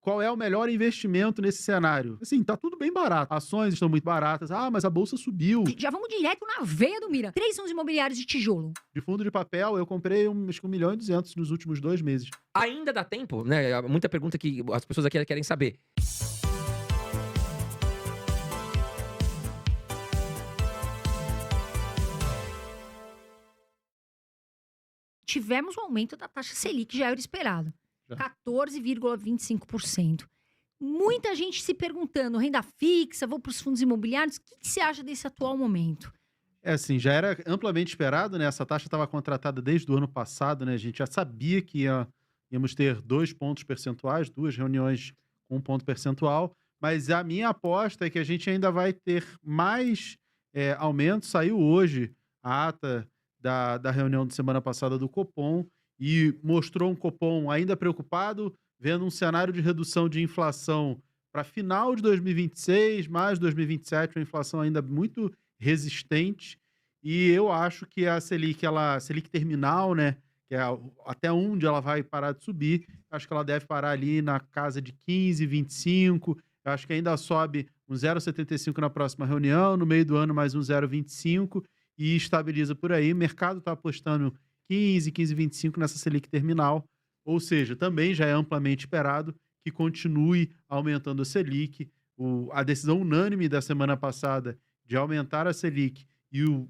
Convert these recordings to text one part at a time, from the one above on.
qual é o melhor investimento nesse cenário? Assim, tá tudo bem barato. Ações estão muito baratas. Ah, mas a bolsa subiu. Já vamos direto na veia do Mira. 3 fundos imobiliários de tijolo. De fundo de papel, eu comprei acho que 1.200.000 nos últimos 2 meses. Ainda dá tempo, né? Muita pergunta que as pessoas aqui querem saber. Tivemos um aumento da taxa Selic, que já era esperado. Já. 14,25%. Muita gente se perguntando, renda fixa, vou para os fundos imobiliários. O que você acha desse atual momento? É assim, já era amplamente esperado, né? Essa taxa estava contratada desde o ano passado, né? A gente já sabia que íamos ter 2 pontos percentuais, 2 reuniões com 1 ponto percentual, mas a minha aposta é que a gente ainda vai ter mais aumento. Saiu hoje a ata da reunião de semana passada do Copom e mostrou um Copom ainda preocupado, vendo um cenário de redução de inflação para final de 2026, mais 2027, uma inflação ainda muito resistente. E eu acho que a Selic terminal, né, que é até onde ela vai parar de subir, acho que ela deve parar ali na casa de 15, 25. Eu acho que ainda sobe um 0,75 na próxima reunião, no meio do ano mais um 0,25 e estabiliza por aí. O mercado está apostando 15, 15,25 nessa Selic terminal, ou seja, também já é amplamente esperado que continue aumentando a Selic. A decisão unânime da semana passada de aumentar a Selic e o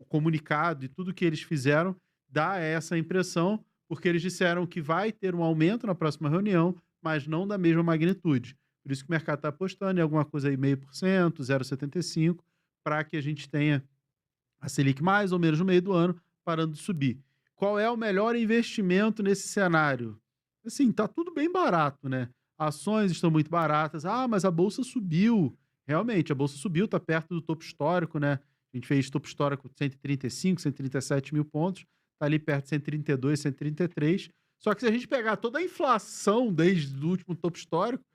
comunicado e tudo que eles fizeram dá essa impressão, porque eles disseram que vai ter um aumento na próxima reunião, mas não da mesma magnitude. Por isso que o mercado está apostando em alguma coisa aí 0,5%, 0,75%, para que a gente tenha a Selic mais ou menos no meio do ano parando de subir. Qual é o melhor investimento nesse cenário? Assim, tá tudo bem barato, né? Ações estão muito baratas. Ah, mas a bolsa subiu. Realmente, a bolsa subiu, tá perto do topo histórico, né? A gente fez topo histórico de 135, 137 mil pontos, tá ali perto de 132, 133. Só que se a gente pegar toda a inflação desde o último topo histórico,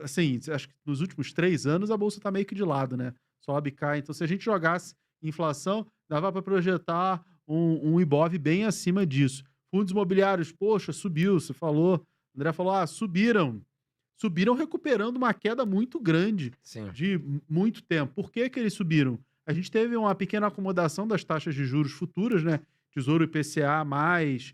assim, acho que nos últimos 3 anos a bolsa tá meio que de lado, né? Sobe e cai. Então, se a gente jogasse inflação, dava para projetar um Ibov bem acima disso. Fundos imobiliários, poxa, subiu, você falou, o André falou, subiram. Subiram recuperando uma queda muito grande Sim. de muito tempo. Por que que eles subiram? A gente teve uma pequena acomodação das taxas de juros futuras, né? Tesouro IPCA mais,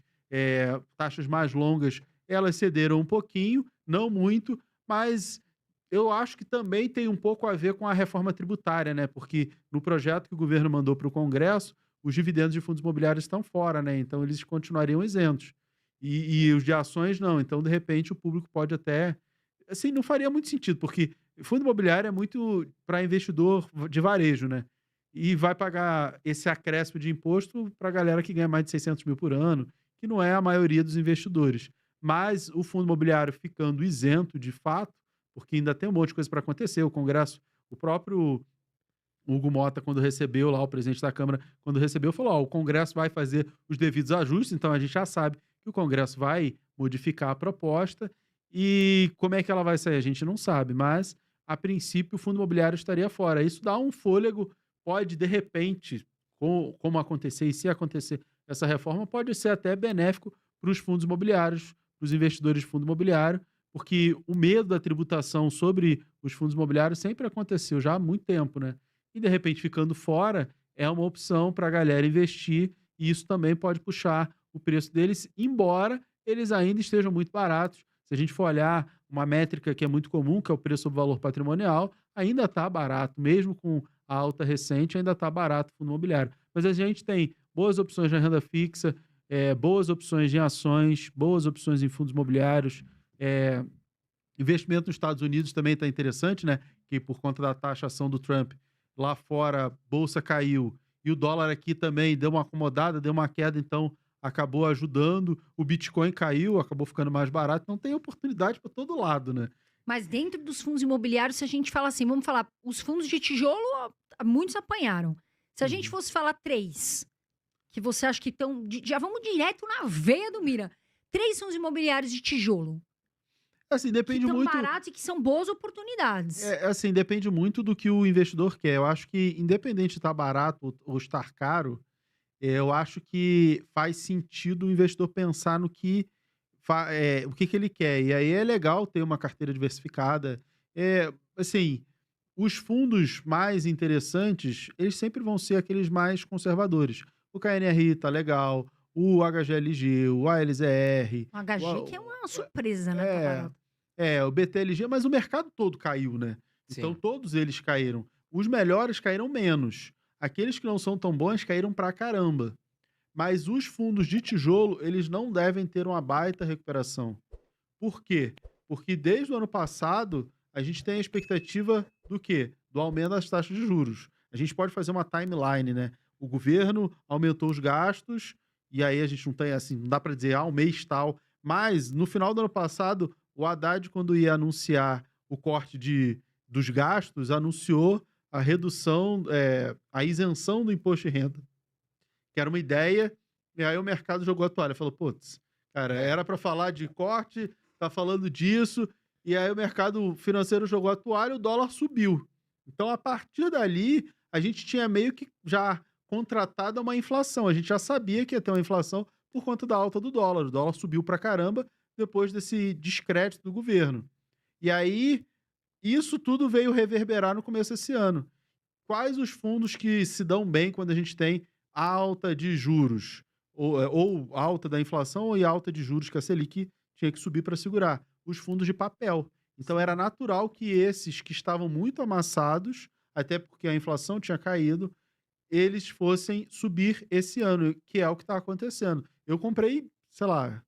taxas mais longas, elas cederam um pouquinho, não muito, mas eu acho que também tem um pouco a ver com a reforma tributária, né? Porque no projeto que o governo mandou para o Congresso, os dividendos de fundos imobiliários estão fora, né? Então eles continuariam isentos. E os de ações não. Então, de repente, o público pode até. Assim, não faria muito sentido, porque fundo imobiliário é muito para investidor de varejo, né? E vai pagar esse acréscimo de imposto para a galera que ganha mais de 600 mil por ano, que não é a maioria dos investidores. Mas o fundo imobiliário ficando isento de fato, porque ainda tem um monte de coisa para acontecer. O Congresso, o próprio Hugo Mota, quando recebeu lá, o presidente da Câmara, quando recebeu, falou: o Congresso vai fazer os devidos ajustes, então a gente já sabe que o Congresso vai modificar a proposta. E como é que ela vai sair? A gente não sabe, mas a princípio o fundo imobiliário estaria fora. Isso dá um fôlego, pode de repente, como acontecer, e se acontecer essa reforma, pode ser até benéfico para os fundos imobiliários, para os investidores de fundo imobiliário, porque o medo da tributação sobre os fundos imobiliários sempre aconteceu já há muito tempo, né? E de repente ficando fora é uma opção para a galera investir e isso também pode puxar o preço deles, embora eles ainda estejam muito baratos. Se a gente for olhar uma métrica que é muito comum, que é o preço sobre valor patrimonial, ainda está barato, mesmo com a alta recente, ainda está barato o fundo imobiliário. Mas a gente tem boas opções na renda fixa, boas opções em ações, boas opções em fundos imobiliários, eh, investimento nos Estados Unidos também está interessante, né? Que por conta da taxação do Trump, lá fora, a bolsa caiu e o dólar aqui também deu uma acomodada, deu uma queda, então acabou ajudando. O Bitcoin caiu, acabou ficando mais barato. Então tem oportunidade para todo lado, né? Mas dentro dos fundos imobiliários, se a gente fala assim, vamos falar, os fundos de tijolo, muitos apanharam. Se a gente Uhum. fosse falar 3, que você acha que estão. Já vamos direto na veia do Mira. 3 fundos imobiliários de tijolo, Assim, que depende estão muito. baratos e que são boas oportunidades. Assim, depende muito do que o investidor quer. Eu acho que, independente de estar barato ou estar caro, eu acho que faz sentido o investidor pensar no que o que que ele quer. E aí é legal ter uma carteira diversificada. Assim, os fundos mais interessantes, eles sempre vão ser aqueles mais conservadores. O KNRI tá legal, o HGLG, o ALZR, O HG o que é uma surpresa, né, tá é, barato. o BTLG, mas o mercado todo caiu, né? Então Sim. todos eles caíram. Os melhores caíram menos. Aqueles que não são tão bons caíram pra caramba. Mas os fundos de tijolo, eles não devem ter uma baita recuperação. Por quê? Porque desde o ano passado, a gente tem a expectativa do quê? Do aumento das taxas de juros. A gente pode fazer uma timeline, né? O governo aumentou os gastos, e aí a gente não tem assim, não dá para dizer, o mês tal. Mas no final do ano passado, o Haddad, quando ia anunciar o corte dos gastos, anunciou a redução, a isenção do imposto de renda, que era uma ideia, e aí o mercado jogou a toalha. Falou, putz, cara, era para falar de corte, tá falando disso, e aí o mercado financeiro jogou a toalha, o dólar subiu. Então, a partir dali, a gente tinha meio que já contratado uma inflação. A gente já sabia que ia ter uma inflação por conta da alta do dólar. O dólar subiu pra caramba depois desse descrédito do governo. E aí, isso tudo veio reverberar no começo desse ano. Quais os fundos que se dão bem quando a gente tem alta de juros? Ou alta da inflação e alta de juros que a Selic tinha que subir para segurar? Os fundos de papel. Então era natural que esses que estavam muito amassados, até porque a inflação tinha caído, eles fossem subir esse ano, que é o que está acontecendo. Eu comprei, sei lá,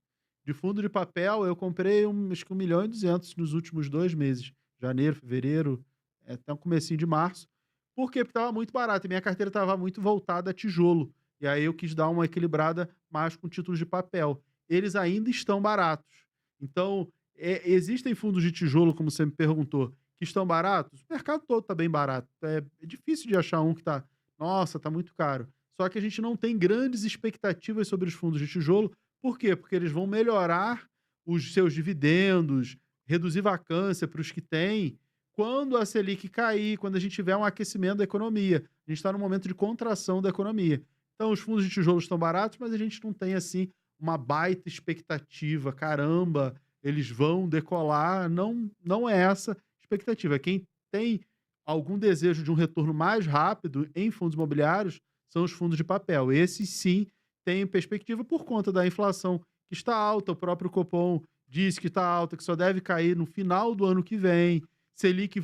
de fundo de papel, eu comprei acho que 1.200.000 nos últimos 2 meses. Janeiro, fevereiro, até o comecinho de março. Por quê? Porque estava muito barato e minha carteira estava muito voltada a tijolo. E aí eu quis dar uma equilibrada mais com títulos de papel. Eles ainda estão baratos. Então, existem fundos de tijolo, como você me perguntou, que estão baratos? O mercado todo está bem barato. É difícil de achar um que está, nossa, está muito caro. Só que a gente não tem grandes expectativas sobre os fundos de tijolo. Por quê? Porque eles vão melhorar os seus dividendos, reduzir vacância para os que têm, quando a Selic cair, quando a gente tiver um aquecimento da economia. A gente está num momento de contração da economia. Então, os fundos de tijolo estão baratos, mas a gente não tem, assim, uma baita expectativa. Caramba, eles vão decolar. Não, não é essa a expectativa. Quem tem algum desejo de um retorno mais rápido em fundos imobiliários são os fundos de papel. Esses, sim, têm perspectiva por conta da inflação que está alta. O próprio Copom diz que está alta, que só deve cair no final do ano que vem. Selic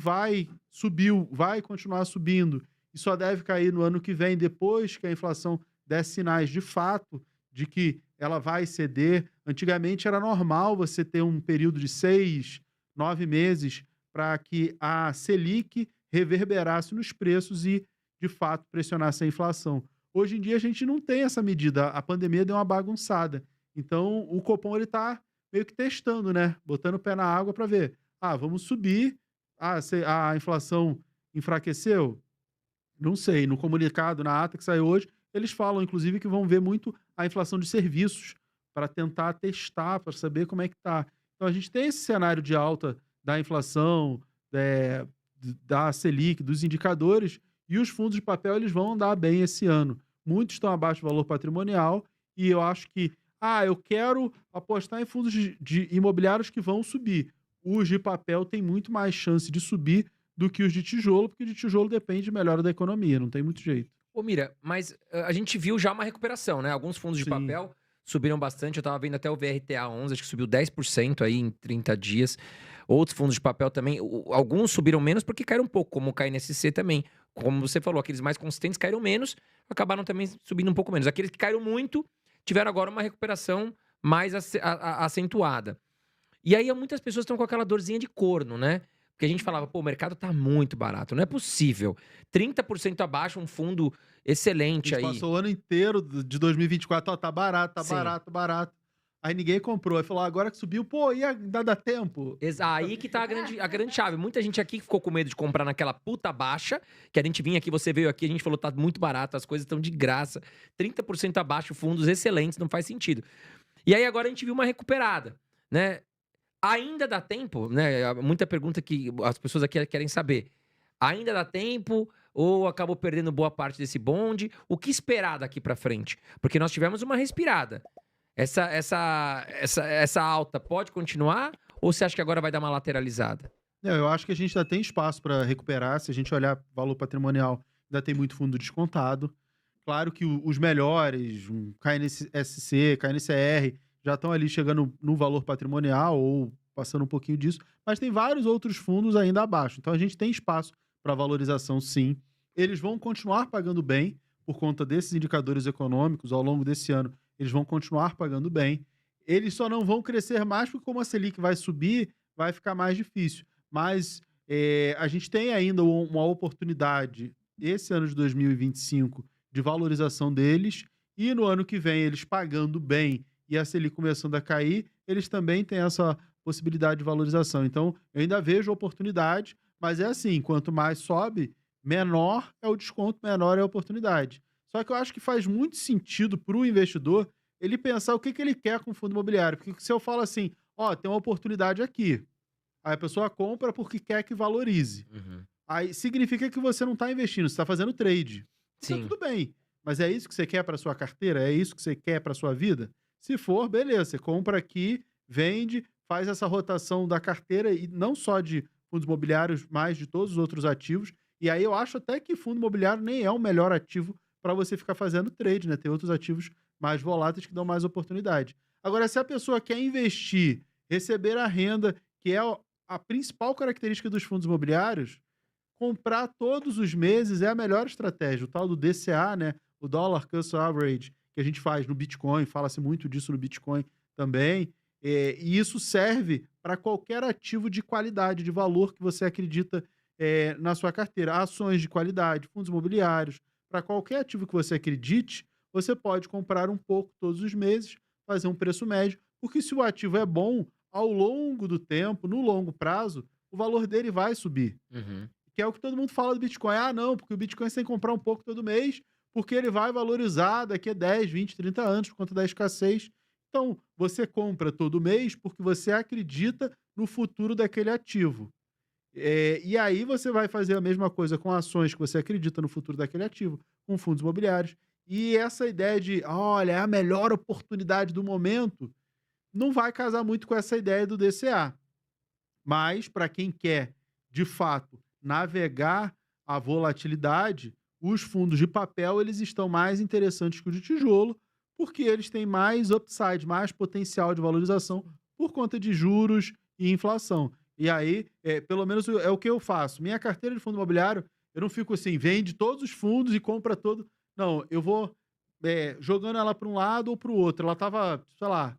subiu, vai continuar subindo e só deve cair no ano que vem, depois que a inflação der sinais de fato de que ela vai ceder. Antigamente era normal você ter um período de 6, 9 meses para que a Selic reverberasse nos preços e, de fato, pressionasse a inflação. Hoje em dia a gente não tem essa medida, a pandemia deu uma bagunçada. Então o Copom ele está meio que testando, né? Botando o pé na água para ver. Vamos subir. A inflação enfraqueceu? Não sei. No comunicado, na ata que saiu hoje, eles falam, inclusive, que vão ver muito a inflação de serviços para tentar testar, para saber como é que tá. Então, a gente tem esse cenário de alta da inflação, da Selic, dos indicadores, e os fundos de papel eles vão andar bem esse ano. Muitos estão abaixo do valor patrimonial, e eu acho que, eu quero apostar em fundos de imobiliários que vão subir. Os de papel têm muito mais chance de subir do que os de tijolo, porque de tijolo depende de melhora da economia, não tem muito jeito. Ô, Mira, mas a gente viu já uma recuperação, né? Alguns fundos de Sim. papel subiram bastante. Eu tava vendo até o VRTA 11, acho que subiu 10% aí em 30 dias. Outros fundos de papel também. Alguns subiram menos porque caíram um pouco, como o KNSC também. Como você falou, aqueles mais consistentes caíram menos, acabaram também subindo um pouco menos. Aqueles que caíram muito tiveram agora uma recuperação mais acentuada. E aí muitas pessoas estão com aquela dorzinha de corno, né? Porque a gente falava, o mercado tá muito barato, não é possível. 30% abaixo, um fundo excelente A gente aí. passou o ano inteiro de 2024, tá barato, tá Sim. barato, barato. Aí ninguém comprou. Aí falou, agora que subiu, ia dar tempo. Aí que tá a grande chave. Muita gente aqui ficou com medo de comprar naquela puta baixa, que a gente vinha aqui, você veio aqui, a gente falou, tá muito barato, as coisas estão de graça. 30% abaixo, fundos excelentes, não faz sentido. E aí agora a gente viu uma recuperada, né? Ainda dá tempo, né? Muita pergunta que as pessoas aqui querem saber. Ainda dá tempo ou acabou perdendo boa parte desse bonde? O que esperar daqui pra frente? Porque nós tivemos uma respirada. Essa alta pode continuar? Ou você acha que agora vai dar uma lateralizada? Não, eu acho que a gente ainda tem espaço para recuperar. Se a gente olhar valor patrimonial, ainda tem muito fundo descontado. Claro que os melhores, um KNSC, KNCR, já estão ali chegando no valor patrimonial ou passando um pouquinho disso, mas tem vários outros fundos ainda abaixo. Então a gente tem espaço para valorização, sim. Eles vão continuar pagando bem por conta desses indicadores econômicos ao longo desse ano. Eles vão continuar pagando bem. Eles só não vão crescer mais porque, como a Selic vai subir, vai ficar mais difícil. Mas a gente tem ainda uma oportunidade, esse ano de 2025, de valorização deles, e no ano que vem, eles pagando bem e a Selic começando a cair, eles também têm essa possibilidade de valorização. Então, eu ainda vejo oportunidade, mas é assim, quanto mais sobe, menor é o desconto, menor é a oportunidade. Só que eu acho que faz muito sentido para o investidor ele pensar o que ele quer com o fundo imobiliário. Porque se eu falo assim, ó, tem uma oportunidade aqui, aí a pessoa compra porque quer que valorize. Uhum. Aí significa que você não está investindo, você está fazendo trade. Então Sim. tudo bem. Mas é isso que você quer para sua carteira? É isso que você quer para sua vida? Se for, beleza, você compra aqui, vende, faz essa rotação da carteira e não só de fundos imobiliários, mas de todos os outros ativos. E aí eu acho até que fundo imobiliário nem é o melhor ativo para você ficar fazendo trade, né? Tem outros ativos mais voláteis que dão mais oportunidade. Agora, se a pessoa quer investir, receber a renda, que é a principal característica dos fundos imobiliários, comprar todos os meses é a melhor estratégia. O tal do DCA, né? O Dollar Cost Average, que a gente faz no Bitcoin, fala-se muito disso no Bitcoin também. E isso serve para qualquer ativo de qualidade, de valor que você acredita na sua carteira. Ações de qualidade, fundos imobiliários, para qualquer ativo que você acredite, você pode comprar um pouco todos os meses, fazer um preço médio, porque se o ativo é bom, ao longo do tempo, no longo prazo, o valor dele vai subir. Uhum. Que é o que todo mundo fala do Bitcoin. Ah, não, porque o Bitcoin você tem que comprar um pouco todo mês, porque ele vai valorizar daqui a 10, 20, 30 anos por conta da escassez. Então, você compra todo mês porque você acredita no futuro daquele ativo. E aí você vai fazer a mesma coisa com ações que você acredita no futuro daquele ativo, com fundos imobiliários. E essa ideia de, olha, é a melhor oportunidade do momento, não vai casar muito com essa ideia do DCA. Mas, para quem quer, de fato, navegar a volatilidade, os fundos de papel eles estão mais interessantes que os de tijolo, porque eles têm mais upside, mais potencial de valorização por conta de juros e inflação. E aí, pelo menos é o que eu faço. Minha carteira de fundo imobiliário, eu não fico assim, vende todos os fundos e compra todo. Não, eu vou jogando ela para um lado ou para o outro. Ela estava, sei lá,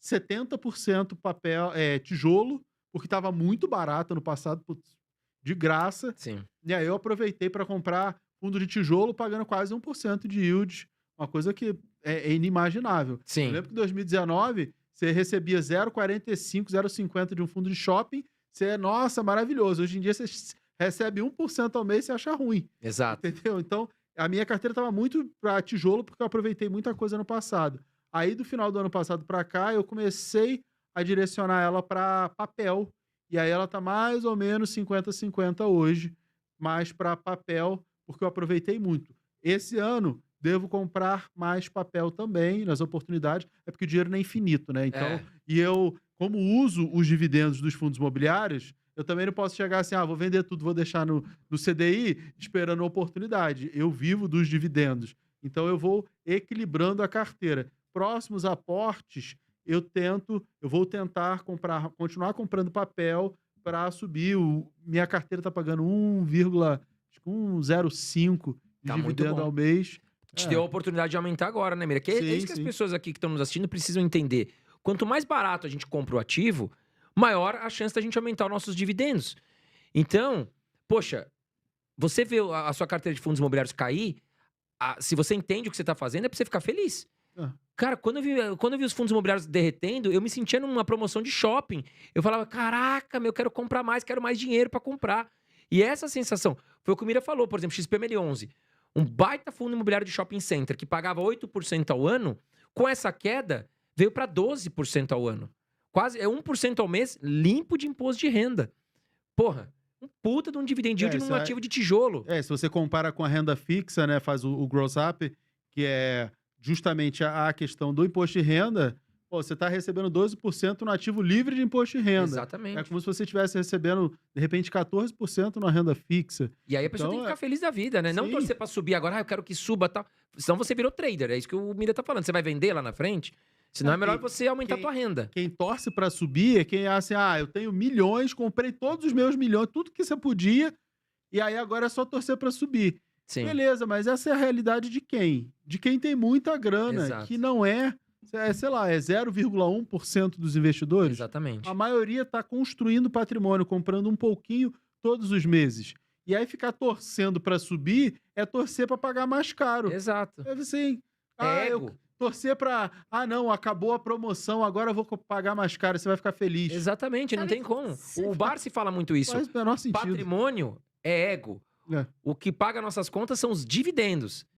70% papel, tijolo, porque estava muito barato no passado, putz, de graça. Sim. E aí eu aproveitei para comprar fundo de tijolo pagando quase 1% de yield, uma coisa que é inimaginável. Eu Sim. lembro que em 2019 você recebia 0,45, 0,50 de um fundo de shopping, nossa, maravilhoso. Hoje em dia você recebe 1% ao mês e você acha ruim. Exato. Entendeu? Então, a minha carteira estava muito para tijolo porque eu aproveitei muita coisa no passado. Aí, do final do ano passado para cá, eu comecei a direcionar ela para papel. E aí ela tá mais ou menos 50-50 hoje, mais para papel, porque eu aproveitei muito. Esse ano, devo comprar mais papel também, nas oportunidades, é porque o dinheiro não é infinito, né? Então, e eu, como uso os dividendos dos fundos imobiliários, eu também não posso chegar assim, vou vender tudo, vou deixar no CDI esperando a oportunidade. Eu vivo dos dividendos. Então, eu vou equilibrando a carteira. Próximos aportes, eu vou tentar continuar comprando papel para subir. Minha carteira está pagando 1,05 de Tá muito dividendo bom. ao mês. Te deu a oportunidade de aumentar agora, né, Mira? Que é isso que as Sim. pessoas aqui que estão nos assistindo precisam entender. Quanto mais barato a gente compra o ativo, maior a chance da gente aumentar os nossos dividendos. Então, poxa, você vê a sua carteira de fundos imobiliários cair, se você entende o que você está fazendo, é para você ficar feliz. Cara, quando eu vi os fundos imobiliários derretendo, eu me sentia numa promoção de shopping. Eu falava, caraca, eu quero comprar mais, quero mais dinheiro para comprar. E essa sensação, foi o que o Mira falou, por exemplo, XPML11. Um baita fundo imobiliário de shopping center que pagava 8% ao ano, com essa queda, veio para 12% ao ano. Quase 1% ao mês limpo de imposto de renda. Porra, um puta de um dividend yield num ativo de tijolo. Se você compara com a renda fixa, né, faz o gross up, que é justamente a questão do imposto de renda, pô, você está recebendo 12% no ativo livre de imposto de renda. É Exatamente. como se você estivesse recebendo, de repente, 14% na renda fixa. E aí a pessoa tem que Então, ficar feliz da vida, né? Não sim. torcer pra subir agora, eu quero que suba e tal. Senão você virou trader, é isso que o Mira tá falando. Você vai vender lá na frente? Senão Não, é melhor quem- você aumentar a quem- tua renda. Quem torce para subir é quem acha assim, eu tenho milhões, comprei todos os meus milhões, tudo que você podia, e aí agora é só torcer para subir. Sim. Beleza, mas essa é a realidade de quem? De quem tem muita grana, Exato. que não sei lá, é 0,1% dos investidores. Exatamente. A maioria está construindo patrimônio, comprando um pouquinho todos os meses. E aí ficar torcendo para subir é torcer para pagar mais caro. Exato. É assim, É eu ego. torcer para, não, acabou a promoção, agora eu vou pagar mais caro, você vai ficar feliz. Exatamente, não Sabe, tem como. você O Barsi fala muito isso. Faz o menor sentido. Patrimônio é ego. É. O que paga nossas contas são os dividendos.